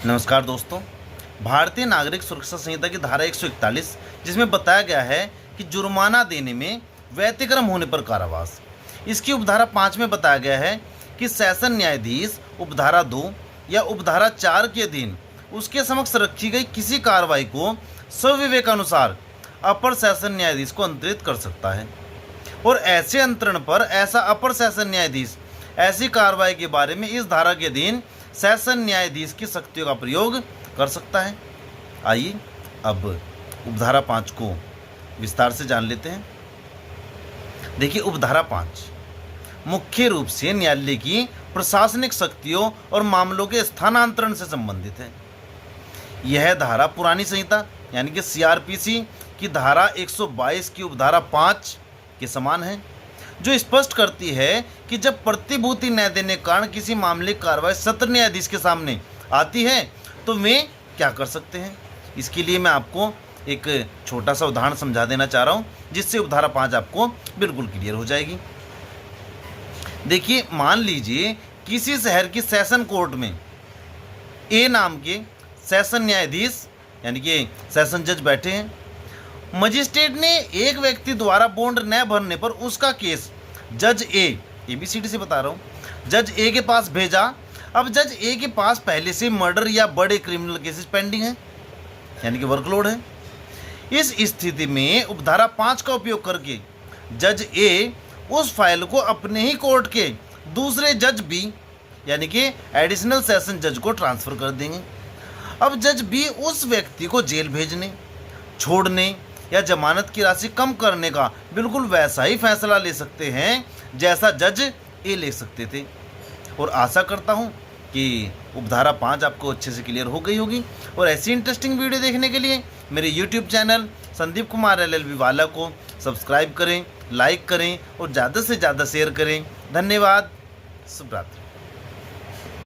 नमस्कार दोस्तों। भारतीय नागरिक सुरक्षा संहिता की धारा 141 जिसमें बताया गया है कि जुर्माना देने में व्यतिक्रम होने पर कारावास। इसकी उपधारा 5 में बताया गया है कि सेशन न्यायाधीश उपधारा 2 या उपधारा 4 के अधीन उसके समक्ष रखी गई किसी कार्रवाई को स्वविवेकानुसार अपर सेशन न्यायाधीश को अंतरित कर सकता है और ऐसे अंतरण पर ऐसा अपर सेशन न्यायाधीश ऐसी कार्रवाई के बारे में इस धारा के अधीन सेशन न्यायाधीश की शक्तियों का प्रयोग कर सकता है। आइए अब उपधारा 5 को विस्तार से जान लेते हैं। देखिए, उपधारा 5 मुख्य रूप से न्यायालय की प्रशासनिक शक्तियों और मामलों के स्थानांतरण से संबंधित है। यह धारा पुरानी संहिता यानी कि सीआरपीसी की धारा 122 की उपधारा 5 के समान है, जो स्पष्ट करती है कि जब प्रतिभूति न देने के कारण किसी मामले की कार्रवाई सत्र न्यायाधीश के सामने आती है तो वे क्या कर सकते हैं। इसके लिए मैं आपको एक छोटा सा उदाहरण समझा देना चाह रहा हूँ, जिससे उपधारा 5 आपको बिल्कुल क्लियर हो जाएगी। देखिए, मान लीजिए किसी शहर की सेशन कोर्ट में ए नाम के सेशन न्यायाधीश यानी कि सेशन जज बैठे हैं। मजिस्ट्रेट ने एक व्यक्ति द्वारा बॉन्ड न भरने पर उसका केस जज ABCD से बता रहा हूँ, जज ए के पास भेजा। अब जज ए के पास पहले से मर्डर या बड़े क्रिमिनल केसेस पेंडिंग है यानी कि वर्कलोड है। इस स्थिति में उपधारा 5 का उपयोग करके जज ए उस फाइल को अपने ही कोर्ट के दूसरे जज B यानी कि एडिशनल सेशन जज को ट्रांसफ़र कर देंगे। अब जज B उस व्यक्ति को जेल भेजने, छोड़ने या जमानत की राशि कम करने का बिल्कुल वैसा ही फैसला ले सकते हैं जैसा जज ए ले सकते थे। और आशा करता हूं कि उपधारा 5 आपको अच्छे से क्लियर हो गई होगी। और ऐसी इंटरेस्टिंग वीडियो देखने के लिए मेरे YouTube channel Sandeep Kumar LLB वाला को सब्सक्राइब करें, लाइक करें और ज़्यादा से ज़्यादा शेयर करें। धन्यवाद। शुभ रात्रि।